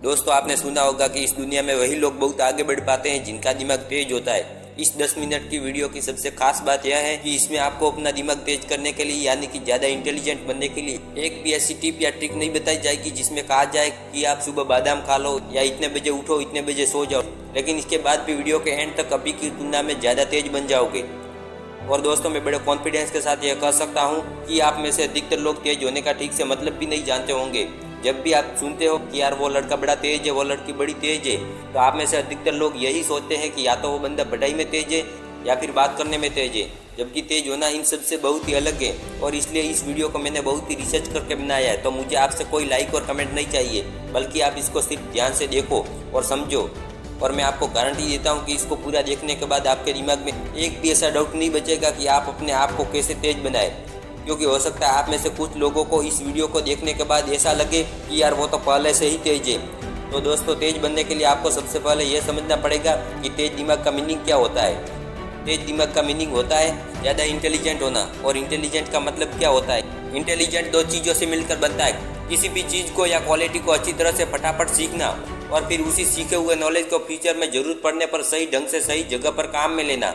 दोस्तों आपने सुना होगा कि इस दुनिया में वही लोग बहुत आगे बढ़ पाते हैं जिनका दिमाग तेज होता है। इस 10 मिनट की वीडियो की सबसे खास बात यह है कि इसमें आपको अपना दिमाग तेज करने के लिए यानी कि ज़्यादा इंटेलिजेंट बनने के लिए एक भी ऐसी टिप या ट्रिक नहीं बताई जाएगी जिसमें कहा जाए कि आप सुबह बादाम खा लो या इतने बजे उठो इतने बजे सो जाओ, लेकिन इसके बाद भी वीडियो के एंड तक अभी की तुलना में ज़्यादा तेज बन जाओगे। और दोस्तों मैं बड़े कॉन्फिडेंस के साथ यह कह सकता हूँ कि आप में से अधिकतर लोग तेज होने का ठीक से मतलब भी नहीं जानते होंगे। जब भी आप सुनते हो कि यार वो लड़का बड़ा तेज है, वो लड़की बड़ी तेज है, तो आप में से अधिकतर लोग यही सोचते हैं कि या तो वो बंदा पढ़ाई में तेज है या फिर बात करने में तेज है, जबकि तेज होना इन सबसे बहुत ही अलग है। और इसलिए इस वीडियो को मैंने बहुत ही रिसर्च करके बनाया है, तो मुझे आपसे कोई लाइक और कमेंट नहीं चाहिए, बल्कि आप इसको सिर्फ ध्यान से देखो और समझो। और मैं आपको गारंटी देता हूँ कि इसको पूरा देखने के बाद आपके दिमाग में एक भी ऐसा डाउट नहीं बचेगा कि आप अपने आप को कैसे तेज बनाए, क्योंकि हो सकता है आप में से कुछ लोगों को इस वीडियो को देखने के बाद ऐसा लगे कि यार वो तो पहले से ही तेज है। तो दोस्तों तेज बनने के लिए आपको सबसे पहले ये समझना पड़ेगा कि तेज दिमाग का मीनिंग क्या होता है। तेज दिमाग का मीनिंग होता है ज़्यादा इंटेलिजेंट होना। और इंटेलिजेंट का मतलब क्या होता है? इंटेलिजेंट दो चीज़ों से मिलकर बनता है, किसी भी चीज़ को या क्वालिटी को अच्छी तरह से फटाफट सीखना और फिर उसी सीखे हुए नॉलेज को फ्यूचर में ज़रूरत पड़ने पर सही ढंग से सही जगह पर काम में लेना।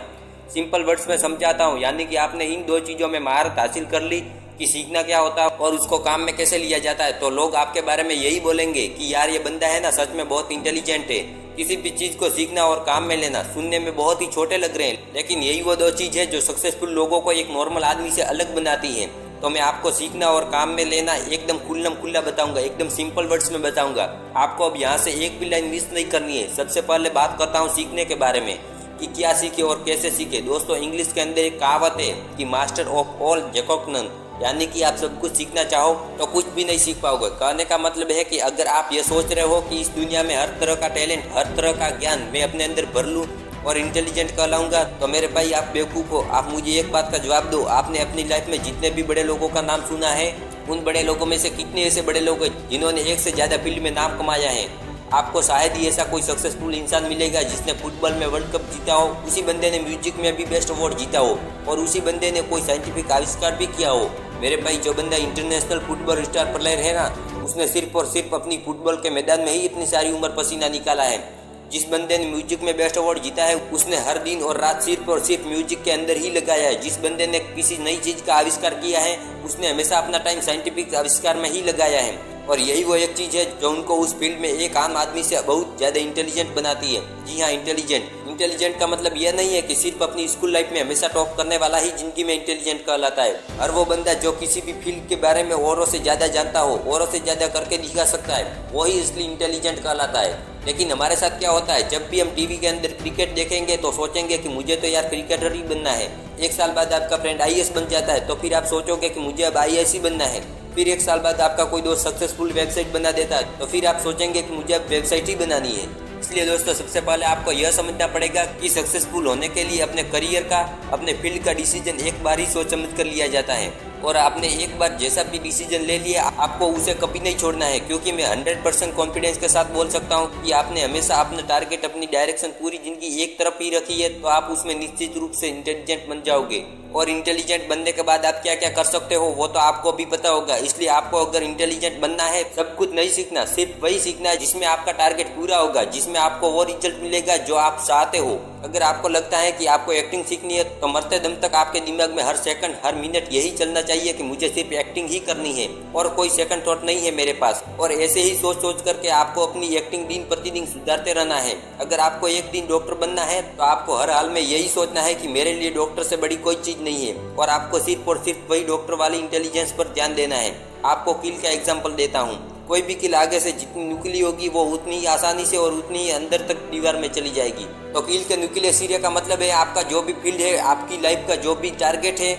सिंपल वर्ड्स में समझाता हूँ, यानी कि आपने इन दो चीज़ों में महारत हासिल कर ली कि सीखना क्या होता है और उसको काम में कैसे लिया जाता है, तो लोग आपके बारे में यही बोलेंगे कि यार ये बंदा है ना सच में बहुत इंटेलिजेंट है। किसी भी चीज़ को सीखना और काम में लेना सुनने में बहुत ही छोटे लग रहे हैं, लेकिन यही वो दो चीज़ है जो सक्सेसफुल लोगों को एक नॉर्मल आदमी से अलग बनाती है। तो मैं आपको सीखना और काम में लेना एकदम खुल्लम खुल्ला बताऊंगा, एकदम सिंपल वर्ड्स में बताऊंगा। आपको अब यहाँ से एक भी लाइन मिस नहीं करनी है। सबसे पहले बात करता हूँ सीखने के बारे में कि क्या सीखे और कैसे सीखे। दोस्तों इंग्लिश के अंदर एक कहावत है कि master of all jack of none, यानी कि आप सब कुछ सीखना चाहो तो कुछ भी नहीं सीख पाओगे। कहने का मतलब है कि अगर आप ये सोच रहे हो कि इस दुनिया में हर तरह का टैलेंट, हर तरह का ज्ञान मैं अपने अंदर भर लूँ और इंटेलिजेंट कहलाऊंगा, तो मेरे भाई आप बेवकूफ़ हो। आप मुझे एक बात का जवाब दो, आपने अपनी लाइफ में जितने भी बड़े लोगों का नाम सुना है, उन बड़े लोगों में से कितने ऐसे बड़े लोग हैं जिन्होंने एक से ज़्यादा फील्ड में नाम कमाया है? आपको शायद ही ऐसा कोई सक्सेसफुल इंसान मिलेगा जिसने फुटबॉल में वर्ल्ड कप जीता हो, उसी बंदे ने म्यूजिक में भी बेस्ट अवार्ड जीता हो और उसी बंदे ने कोई साइंटिफिक आविष्कार भी किया हो। मेरे भाई जो बंदा इंटरनेशनल फुटबॉल स्टार प्लेयर है ना, उसने सिर्फ और सिर्फ अपनी फुटबॉल के मैदान में ही इतनी सारी उम्र पसीना निकाला है। जिस बंदे ने म्यूजिक में बेस्ट अवार्ड जीता है उसने हर दिन और रात सिर्फ और सिर्फ म्यूजिक के अंदर ही लगाया है। जिस बंदे ने किसी नई चीज़ का आविष्कार किया है उसने हमेशा अपना टाइम साइंटिफिक आविष्कार में ही लगाया है। और यही वो एक चीज़ है जो उनको उस फील्ड में एक आम आदमी से बहुत ज़्यादा इंटेलिजेंट बनाती है। जी हाँ, इंटेलिजेंट का मतलब यह नहीं है कि सिर्फ अपनी स्कूल लाइफ में हमेशा टॉप करने वाला ही जिंदगी में इंटेलिजेंट कहलाता है। हर वो बंदा जो किसी भी फील्ड के बारे में औरों से ज़्यादा जानता हो, औरों से ज़्यादा करके दिखा सकता है, वही इसलिए इंटेलिजेंट कहलाता है। लेकिन हमारे साथ क्या होता है, जब भी हम टीवी के अंदर क्रिकेट देखेंगे तो सोचेंगे कि मुझे तो यार क्रिकेटर ही बनना है। एक साल बाद आपका फ्रेंड आईएएस बन जाता है तो फिर आप सोचोगे कि मुझे अब आईएएस ही बनना है। फिर एक साल बाद आपका कोई दोस्त सक्सेसफुल वेबसाइट बना देता है तो फिर आप सोचेंगे कि मुझे अब वेबसाइट ही बनानी है। इसलिए दोस्तों सबसे पहले आपको यह समझना पड़ेगा कि सक्सेसफुल होने के लिए अपने करियर का, अपने फील्ड का डिसीजन एक बार ही सोच समझ कर लिया जाता है। और आपने एक बार जैसा भी डिसीजन ले लिया आपको उसे कभी नहीं छोड़ना है, क्योंकि मैं 100% कॉन्फिडेंस के साथ बोल सकता हूँ कि आपने हमेशा अपना टारगेट, अपनी डायरेक्शन पूरी जिंदगी एक तरफ ही रखी है तो आप उसमें निश्चित रूप से इंटेलिजेंट बन जाओगे। और इंटेलिजेंट बनने के बाद आप क्या क्या कर सकते हो वो तो आपको भी पता होगा। इसलिए आपको अगर इंटेलिजेंट बनना है सब कुछ नहीं सीखना, सिर्फ वही सीखना है जिसमें आपका टारगेट पूरा होगा, जिसमें आपको वो रिजल्ट मिलेगा जो आप चाहते हो। अगर आपको लगता है कि आपको एक्टिंग सीखनी है तो मरते दम तक आपके दिमाग में हर सेकंड, हर मिनट यही चलना चाहिए कि मुझे सिर्फ एक्टिंग ही करनी है और कोई सेकंड थॉट नहीं है मेरे पास। और ऐसे ही सोच सोच करके आपको अपनी एक्टिंग दिन प्रतिदिन सुधारते रहना है। अगर आपको एक दिन डॉक्टर बनना है तो आपको हर हाल में यही सोचना है कि मेरे लिए डॉक्टर से बड़ी कोई चीज नहीं है और आपको सिर्फ और सिर्फ वही डॉक्टर वाली इंटेलिजेंस पर ध्यान देना है। आपको किल का एग्जाम्पल देता हूँ। कोई भी किल आगे से जितनी नुकीली होगी वो उतनी ही आसानी से और उतनी ही अंदर तक दीवार में चली जाएगी। तो किल के नुकीले सिरे का मतलब है आपका जो भी फील्ड है, आपकी लाइफ का जो भी टारगेट है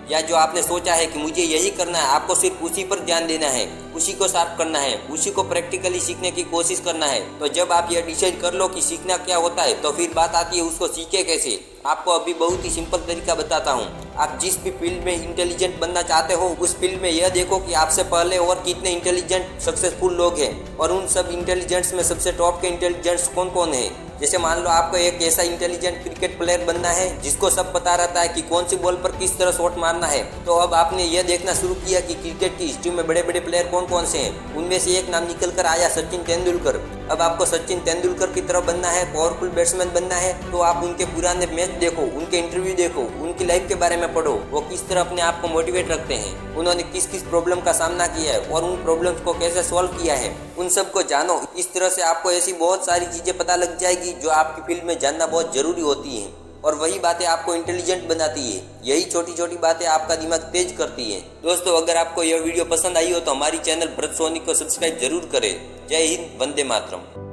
या जो आपने सोचा है कि मुझे यही करना है, आपको सिर्फ उसी पर ध्यान देना है, उसी को शार्प करना है, उसी को प्रैक्टिकली सीखने की कोशिश करना है। तो जब आप यह डिसाइड कर लो कि सीखना क्या होता है तो फिर बात आती है उसको सीखे कैसे। आपको अभी बहुत ही सिंपल तरीका बताता हूँ। आप जिस भी फील्ड में इंटेलिजेंट बनना चाहते हो उस फील्ड में यह देखो कि आपसे पहले और कितने इंटेलिजेंट सक्सेसफुल लोग हैं और उन सब इंटेलिजेंट्स में सबसे टॉप के इंटेलिजेंट्स कौन कौन है। जैसे मान लो आपको एक ऐसा इंटेलिजेंट क्रिकेट प्लेयर बनना है जिसको सब पता रहता है कि कौन सी बॉल पर किस तरह शॉट मारना है, तो अब आपने यह देखना शुरू किया कि क्रिकेट की हिस्ट्री में बड़े बड़े प्लेयर कौन कौन से हैं। उनमें से एक नाम निकल कर आया सचिन तेंदुलकर। अब आपको सचिन तेंदुलकर की तरह बनना है, पावरफुल बैट्समैन बनना है, तो आप उनके पुराने मैच देखो, उनके इंटरव्यू देखो, उनकी लाइफ के बारे में पढ़ो, वो किस तरह अपने आप को मोटिवेट रखते हैं, उन्होंने किस किस प्रॉब्लम का सामना किया है और उन प्रॉब्लम्स को कैसे सॉल्व किया है, उन सब को जानो। इस तरह से आपको ऐसी बहुत सारी चीजें पता लग जाएगी जो आपकी फील्ड में जानना बहुत जरूरी होती है, और वही बातें आपको इंटेलिजेंट बनाती है। यही छोटी छोटी बातें आपका दिमाग तेज करती है। दोस्तों, अगर आपको यह वीडियो पसंद आई हो तो हमारी चैनल भरत सोनी को सब्सक्राइब जरूर करें। जय हिंद, वंदे मातरम।